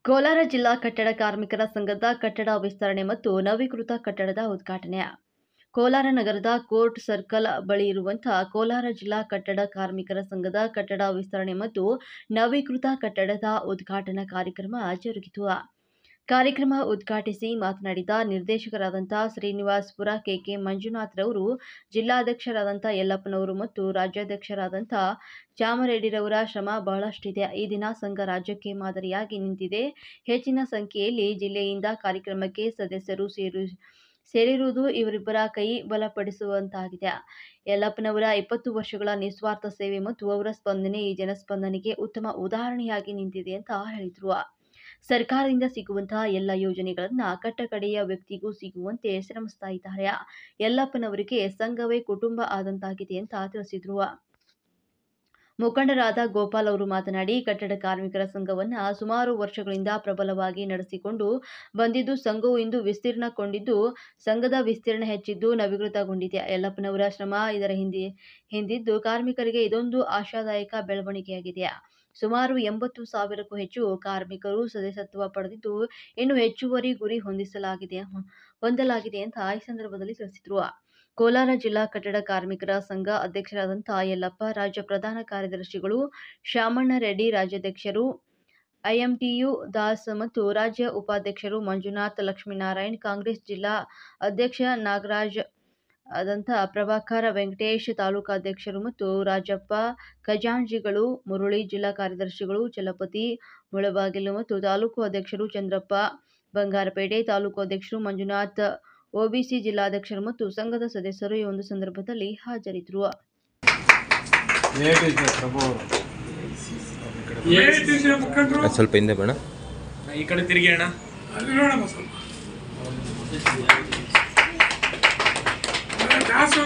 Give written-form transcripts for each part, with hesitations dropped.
ಕೋಲಾರ ಜಿಲ್ಲಾ ಕಟ್ಟಡ ಕಾರ್ಮಿಕರ ಸಂಘದ ಕಟ್ಟಡ ವಿಸ್ತರಣೆ ಮತ್ತು ನವೀಕೃತ ಕಟ್ಟಡದ ಉದ್ಘಾಟನೆ. ಕೋಲಾರ ನಗರದ ಕೋರ್ಟ್ ಸರ್ಕಲ್ ಬಳಿ ಇರುವಂತಹ ಕೋಲಾರ ಜಿಲ್ಲಾ ಕಟ್ಟಡ ಕಾರ್ಮಿಕರ ಸಂಘದ ಕಟ್ಟಡ ವಿಸ್ತರಣೆ ಮತ್ತು ನವೀಕೃತ ಕಟ್ಟಡದ ಉದ್ಘಾಟನಾ ಕಾರ್ಯಕ್ರಮ ಜರುಗಿತು. ಕಾರ್ಯಕ್ರಮ ಉದ್ಘಾಟಿಸಿ ಮಾತನಾಡಿದ ನಿರ್ದೇಶಕರಾದಂತಹ ಶ್ರೀನಿವಾಸಪುರ ಕೆಕೆ ಮಂಜುನಾಥ್ರವರು, ಜಿಲ್ಲಾಧ್ಯಕ್ಷರಾದಂತಹ ಯಲ್ಲಪ್ಪನವರು ಮತ್ತು ರಾಜ್ಯಾಧ್ಯಕ್ಷರಾದಂತಹ ಚಾಮರೆಡ್ಡಿರವರ ಶ್ರಮ ಬಹಳಷ್ಟಿದೆ. ಈ ದಿನ ಸಂಘ ರಾಜ್ಯಕ್ಕೆ ಮಾದರಿಯಾಗಿ ನಿಂತಿದೆ. ಹೆಚ್ಚಿನ ಸಂಖ್ಯೆಯಲ್ಲಿ ಜಿಲ್ಲೆಯಿಂದ ಕಾರ್ಯಕ್ರಮಕ್ಕೆ ಸದಸ್ಯರು ಸೇರಿರುವುದು ಇವರಿಬ್ಬರ ಕೈ ಬಲಪಡಿಸುವಂತಾಗಿದೆ. ಯಲ್ಲಪ್ಪನವರ 20 ವರ್ಷಗಳ ನಿಸ್ವಾರ್ಥ ಸೇವೆ ಮತ್ತು ಅವರ ಸ್ಪಂದನೆ ಈ ಜನಸ್ಪಂದನೆಗೆ ಉತ್ತಮ ಉದಾಹರಣೆಯಾಗಿ ನಿಂತಿದೆ ಅಂತ ಹೇಳಿದರು. ಸರ್ಕಾರದಿಂದ ಸಿಗುವಂತಹ ಎಲ್ಲ ಯೋಜನೆಗಳನ್ನು ಕಟ್ಟಕಡೆಯ ವ್ಯಕ್ತಿಗೂ ಸಿಗುವಂತೆ ಶ್ರಮಿಸ್ತಾ ಇದ್ದಾರೆ. ಯಲ್ಲಪ್ಪನವರಿಗೆ ಸಂಘವೇ ಕುಟುಂಬ ಆದಂತಾಗಿದೆ ಅಂತ ತಿಳಿಸಿದರು. ಮುಖಂಡರಾದ ಗೋಪಾಲ್ ಅವರು ಮಾತನಾಡಿ, ಕಟ್ಟಡ ಕಾರ್ಮಿಕರ ಸಂಘವನ್ನು ಸುಮಾರು ವರ್ಷಗಳಿಂದ ಪ್ರಬಲವಾಗಿ ನಡೆಸಿಕೊಂಡು ಬಂದಿದ್ದು, ಸಂಘವು ಇಂದು ವಿಸ್ತೀರ್ಣಗೊಂಡಿದ್ದು, ಸಂಘದ ವಿಸ್ತೀರ್ಣ ಹೆಚ್ಚಿದ್ದು, ನವೀಕೃತಗೊಂಡಿದೆ. ಯಲ್ಲಪ್ಪನವರ ಶ್ರಮ ಇದರ ಹಿಂದಿದ್ದು ಕಾರ್ಮಿಕರಿಗೆ ಇದೊಂದು ಆಶಾದಾಯಕ ಬೆಳವಣಿಗೆಯಾಗಿದೆ. ಸುಮಾರು 80,000ಕ್ಕೂ ಹೆಚ್ಚು ಕಾರ್ಮಿಕರು ಸದಸ್ಯತ್ವ ಪಡೆದಿದ್ದು, ಇನ್ನು ಹೆಚ್ಚುವರಿ ಗುರಿ ಹೊಂದಲಾಗಿದೆ ಅಂತ ಈ ಸಂದರ್ಭದಲ್ಲಿ ತಿಳಿಸಿದರು. ಕೋಲಾರ ಜಿಲ್ಲಾ ಕಟ್ಟಡ ಕಾರ್ಮಿಕರ ಸಂಘ ಅಧ್ಯಕ್ಷರಾದಂತಹ ಯಲ್ಲಪ್ಪ, ರಾಜ್ಯ ಪ್ರಧಾನ ಕಾರ್ಯದರ್ಶಿಗಳು ಶಾಮಣ್ಣ ರೆಡ್ಡಿ, ರಾಜ್ಯಾಧ್ಯಕ್ಷರು ಐಎಂಟಿಯು ದಾಸ್ ಮತ್ತು ರಾಜ್ಯ ಉಪಾಧ್ಯಕ್ಷರು ಮಂಜುನಾಥ್, ಲಕ್ಷ್ಮೀನಾರಾಯಣ್, ಕಾಂಗ್ರೆಸ್ ಜಿಲ್ಲಾ ಅಧ್ಯಕ್ಷ ನಾಗರಾಜ್ ಪ್ರಭಾಕರ್, ವೆಂಕಟೇಶ್, ತಾಲೂಕಾಧ್ಯಕ್ಷರು ಮತ್ತು ರಾಜಪ್ಪ, ಖಜಾಂಚಿಗಳು ಮುರಳಿ, ಜಿಲ್ಲಾ ಕಾರ್ಯದರ್ಶಿಗಳು ಚಲಪತಿ, ಮುಳಬಾಗಿಲು ಮತ್ತು ತಾಲೂಕು ಅಧ್ಯಕ್ಷರು ಚಂದ್ರಪ್ಪ, ಬಂಗಾರಪೇಟೆ, ತಾಲೂಕು ಅಧ್ಯಕ್ಷರು ಮಂಜುನಾಥ್, ಒಬಿಸಿ ಜಿಲ್ಲಾಧ್ಯಕ್ಷರು ಮತ್ತು ಸಂಘದ ಸದಸ್ಯರು ಈ ಒಂದು ಸಂದರ್ಭದಲ್ಲಿ ಹಾಜರಿದ್ದರು. ಸ್ವಲ್ಪ ಹಿಂದೆ ಬೇಡ, ಈ ಕಡೆ ತಿರುಗಿ ಅಣ್ಣ.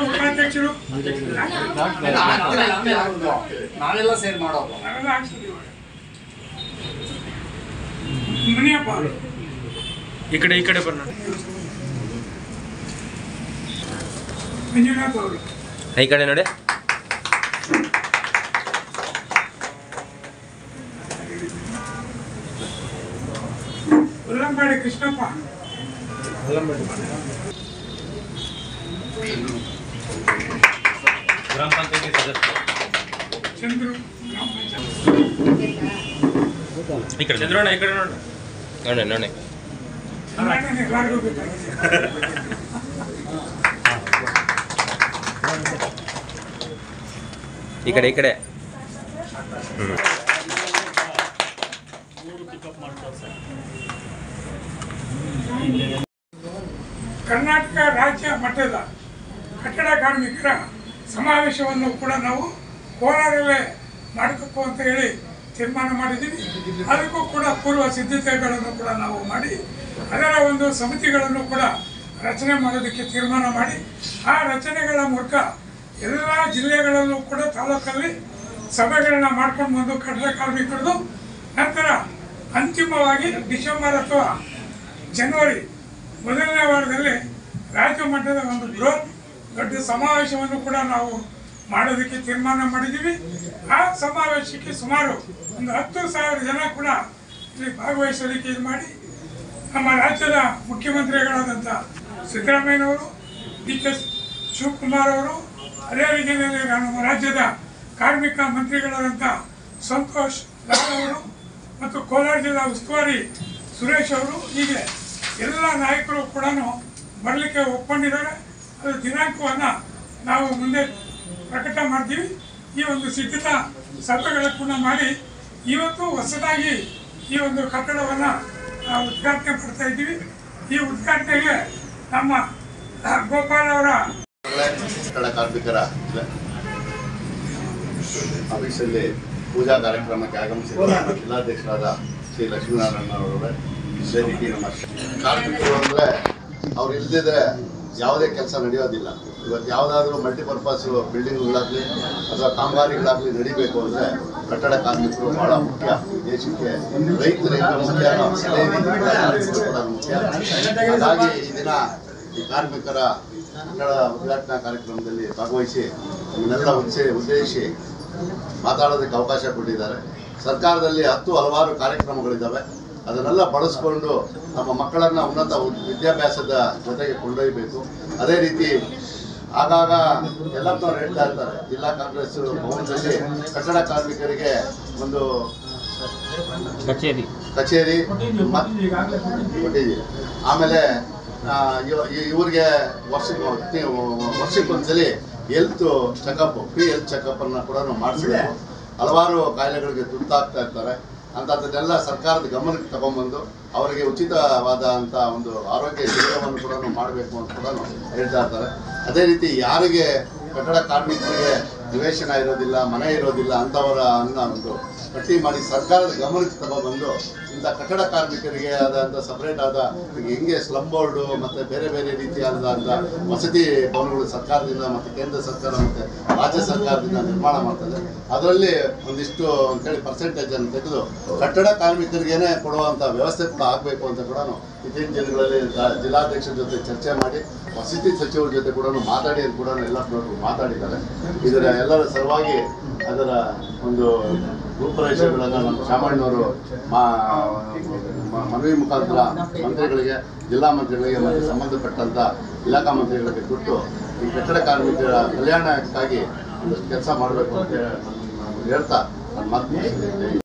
ಉಪಾಧ್ಯಕ್ಷರು ನಾವೆಲ್ಲ ಸೇರ್ ಮಾಡೋದು. ಈ ಕಡೆ ಬರೋಣ. ಮಂಜುನಾಥ್ ಅವರು ಈ ಕಡೆ ನೋಡಿ. ಉಲ್ಲಂಬಾಡಿ ಕೃಷ್ಣಪ್ಪ, ಗ್ರಾಮ ಪಂಚಾಯತಿ ಸದಸ್ಯ ಚಂದ್ರು, ಚಂದ್ರಣ್ಣ ಈ ಕಡೆ ನೋಡಿ. ನೋಡಿ ಈ ಕಡೆ ಕರ್ನಾಟಕ ರಾಜ್ಯ ಮಟ್ಟದ ಕಟ್ಟಡ ಕಾರ್ಮಿಕರ ಸಮಾವೇಶವನ್ನು ಕೂಡ ನಾವು ಕೋಲಾರಲ್ಲೇ ಮಾಡಬೇಕು ಅಂತ ಹೇಳಿ ತೀರ್ಮಾನ ಮಾಡಿದ್ದೀವಿ. ಅದಕ್ಕೂ ಕೂಡ ಪೂರ್ವ ಸಿದ್ಧತೆಗಳನ್ನು ಕೂಡ ನಾವು ಮಾಡಿ ಅದರ ಒಂದು ಸಮಿತಿಗಳನ್ನು ಕೂಡ ರಚನೆ ಮಾಡೋದಕ್ಕೆ ತೀರ್ಮಾನ ಮಾಡಿ, ಆ ರಚನೆಗಳ ಮೂಲಕ ಎಲ್ಲ ಜಿಲ್ಲೆಗಳಲ್ಲೂ ಕೂಡ ತಾಲೂಕಲ್ಲಿ ಸಭೆಗಳನ್ನ ಮಾಡ್ಕೊಂಡು ಬಂದು ಕಟ್ಟಡ ಕಾರ್ಮಿಕರದು, ನಂತರ ಅಂತಿಮವಾಗಿ ಡಿಸೆಂಬರ್ ಅಥವಾ ಜನವರಿ ಮೊದಲನೇ ವಾರದಲ್ಲಿ ರಾಜ್ಯ ಮಟ್ಟದ ಒಂದು ದೊಡ್ಡ ಸಮಾವೇಶವನ್ನು ಕೂಡ ನಾವು ಮಾಡೋದಕ್ಕೆ ತೀರ್ಮಾನ ಮಾಡಿದ್ದೀವಿ. ಆ ಸಮಾವೇಶಕ್ಕೆ ಸುಮಾರು ಒಂದು 10,000 ಜನ ಕೂಡ ಇಲ್ಲಿ ಭಾಗವಹಿಸಲಿಕ್ಕೆ ಇದು ಮಾಡಿ, ನಮ್ಮ ರಾಜ್ಯದ ಮುಖ್ಯಮಂತ್ರಿಗಳಾದಂಥ ಸಿದ್ದರಾಮಯ್ಯನವರು, ಡಿ.ಕೆ. ಶಿವಕುಮಾರ್ ಅವರು, ಅದೇ ರೀತಿಯಲ್ಲಿ ನಮ್ಮ ರಾಜ್ಯದ ಕಾರ್ಮಿಕ ಮಂತ್ರಿಗಳಾದಂಥ ಸಂತೋಷ್ ಲಾಲ್ ಅವರು ಮತ್ತು ಕೋಲಾರ ಜಿಲ್ಲಾ ಉಸ್ತುವಾರಿ ಸುರೇಶ್ ಅವರು, ಹೀಗೆ ಎಲ್ಲ ನಾಯಕರು ಕೂಡ ಬರಲಿಕ್ಕೆ ಒಪ್ಕೊಂಡಿದ್ದಾರೆ. ಅದು ದಿನಾಂಕವನ್ನು ನಾವು ಮುಂದೆ ಪ್ರಕಟ ಮಾಡ್ತೀವಿ. ಈ ಒಂದು ಸಿದ್ಧತಾ ಸಭೆಗಳ ಕೂಡ ಮಾಡಿ ಇವತ್ತು ಹೊಸದಾಗಿ ಈ ಒಂದು ಕಟ್ಟಡವನ್ನು ಉದ್ಘಾಟನೆ ಮಾಡ್ತಾ ಇದ್ದೀವಿ. ಈ ಉದ್ಘಾಟನೆಗೆ ನಮ್ಮ ಗೋಪಾಲ್ ಅವರ ಕಟ್ಟಡ ಕಾರ್ಮಿಕರ ಆಫೀಸಲ್ಲಿ ಪೂಜಾ ಕಾರ್ಯಕ್ರಮಕ್ಕೆ ಆಗಮಿಸಿದ ಜಿಲ್ಲಾಧ್ಯಕ್ಷರಾದ ಶ್ರೀ ಲಕ್ಷ್ಮೀನಾರಾಯಣ ಅವರವರೇ, ಇದೇ ರೀತಿ ನಮ್ಮ ಕಾರ್ಮಿಕರು ಅಂದರೆ ಅವ್ರು ಇಲ್ಲದಿದ್ದರೆ ಯಾವುದೇ ಕೆಲಸ ನಡೆಯೋದಿಲ್ಲ. ಇವತ್ತು ಯಾವುದಾದ್ರೂ ಮಲ್ಟಿಪರ್ಪಸ್ ಬಿಲ್ಡಿಂಗ್ಗಳಾಗಲಿ ಅಥವಾ ಕಾಮಗಾರಿಗಳಾಗಲಿ ನಡಿಬೇಕು ಅಂದರೆ ಕಟ್ಟಡ ಕಾರ್ಮಿಕರು ಭಾಳ ಮುಖ್ಯ. ದೇಶಕ್ಕೆ ರೈತರು ಈಗ ಮುಖ್ಯನೋ ಅದೇ ರೀತಿ ಕಾರ್ಮಿಕರು ಕೂಡ ಮುಖ್ಯ. ಹಾಗಾಗಿ ಈ ದಿನ ಈ ಕಾರ್ಮಿಕರ ಕಟ್ಟಡ ಉದ್ಘಾಟನಾ ಕಾರ್ಯಕ್ರಮದಲ್ಲಿ ಭಾಗವಹಿಸಿ ನಮ್ಮನ್ನೆಲ್ಲ ಉದ್ದೇಶಿಸಿ ಮಾತಾಡೋದಕ್ಕೆ ಅವಕಾಶ ಕೊಟ್ಟಿದ್ದಾರೆ. ಸರ್ಕಾರದಲ್ಲಿ ಹಲವಾರು ಕಾರ್ಯಕ್ರಮಗಳಿದ್ದಾವೆ. ಅದನ್ನೆಲ್ಲ ಬಳಸ್ಕೊಂಡು ನಮ್ಮ ಮಕ್ಕಳನ್ನು ಉನ್ನತ ವಿದ್ಯಾಭ್ಯಾಸದ ಜೊತೆಗೆ ಕೊಂಡೊಯ್ಯಬೇಕು. ಅದೇ ರೀತಿ ಆಗಾಗ ಎಲ್ಲಪ್ಪನವ್ರು ಹೇಳ್ತಾ ಇರ್ತಾರೆ, ಜಿಲ್ಲಾ ಕಾಂಗ್ರೆಸ್ ಭವನದಲ್ಲಿ ಕಟ್ಟಡ ಕಾರ್ಮಿಕರಿಗೆ ಒಂದು ಕಚೇರಿ ಕೊಟ್ಟಿದ್ದೀವಿ. ಆಮೇಲೆ ಇವ್ರಿಗೆ ವರ್ಷಕ್ಕೊಂದ್ಸಲಿ ಹೆಲ್ತ್ ಚೆಕಪ್, ಫ್ರೀ ಹೆಲ್ತ್ ಚೆಕಪ್ಪನ್ನು ಕೂಡ ಮಾಡಿಸಬೇಕು. ಹಲವಾರು ಕಾಯಿಲೆಗಳಿಗೆ ತುತ್ತಾಗ್ತಾ ಇರ್ತಾರೆ. ಅಂಥದ್ದನ್ನೆಲ್ಲ ಸರ್ಕಾರದ ಗಮನಕ್ಕೆ ತಗೊಂಡ್ಬಂದು ಅವರಿಗೆ ಉಚಿತವಾದಂಥ ಒಂದು ಆರೋಗ್ಯ ಶಿಬಿರವನ್ನು ಕೂಡ ಮಾಡಬೇಕು ಅಂತ ಕೂಡ ಹೇಳ್ತಾ ಇರ್ತಾರೆ. ಅದೇ ರೀತಿ ಯಾರಿಗೆ ಕಟ್ಟಡ ಕಾರ್ಮಿಕರಿಗೆ ನಿವೇಶನ ಇರೋದಿಲ್ಲ, ಮನೆ ಇರೋದಿಲ್ಲ ಅಂಥವರ ಒಂದು ಪಟ್ಟಿ ಮಾಡಿ ಸರ್ಕಾರದ ಗಮನಕ್ಕೆ ತಗೊಂಡ್ಬಂದು ಇಂಥ ಕಟ್ಟಡ ಕಾರ್ಮಿಕರಿಗೆ ಆದಂಥ ಸಪ್ರೇಟ್ ಆದ ಹೆಂಗೆ ಸ್ಲಮ್ ಬೋರ್ಡು ಮತ್ತು ಬೇರೆ ಬೇರೆ ರೀತಿಯಾದಂಥ ವಸತಿ ಭವನಗಳು ಸರ್ಕಾರದಿಂದ ಮತ್ತು ಕೇಂದ್ರ ಸರ್ಕಾರ ಮತ್ತು ರಾಜ್ಯ ಸರ್ಕಾರದಿಂದ ನಿರ್ಮಾಣ ಮಾಡ್ತದೆ. ಅದರಲ್ಲಿ ಒಂದಿಷ್ಟು ಅಂತೇಳಿ ಪರ್ಸೆಂಟೇಜನ್ನು ತೆಗೆದು ಕಟ್ಟಡ ಕಾರ್ಮಿಕರಿಗೇನೆ ಕೊಡುವಂಥ ವ್ಯವಸ್ಥೆ ಕೂಡ ಆಗಬೇಕು ಅಂತ ಕೂಡ ಇತ್ತೀಚಿನ ದಿನಗಳಲ್ಲಿ ಜಿಲ್ಲಾಧ್ಯಕ್ಷರ ಜೊತೆ ಚರ್ಚೆ ಮಾಡಿ ವಸತಿ ಸಚಿವರ ಜೊತೆ ಕೂಡ ಮಾತಾಡಿ ಅಂತ ಕೂಡ ಎಲ್ಲರೂ ಮಾತಾಡಿದ್ದಾರೆ. ಇದರ ಎಲ್ಲರ ಸಲುವಾಗಿ ಅದರ ಒಂದು ರೂಪರೇಷೆಗಳನ್ನು ನಮ್ಮ ಶಾಮಣ್ಣವರು ಮನವಿ ಮುಖಾಂತರ ಮಂತ್ರಿಗಳಿಗೆ, ಜಿಲ್ಲಾ ಮಂತ್ರಿಗಳಿಗೆ ಮತ್ತು ಸಂಬಂಧಪಟ್ಟಂಥ ಇಲಾಖಾ ಮಂತ್ರಿಗಳಿಗೆ ಕೊಟ್ಟು ಈ ಕಟ್ಟಡ ಕಾರ್ಮಿಕರ ಕಲ್ಯಾಣಕ್ಕಾಗಿ ಒಂದಷ್ಟು ಕೆಲಸ ಮಾಡಬೇಕು ಅಂತ ಹೇಳ್ತಾ ನನ್ನ ಮಾತು ಮುಗಿಸಿದ್ದೇನೆ.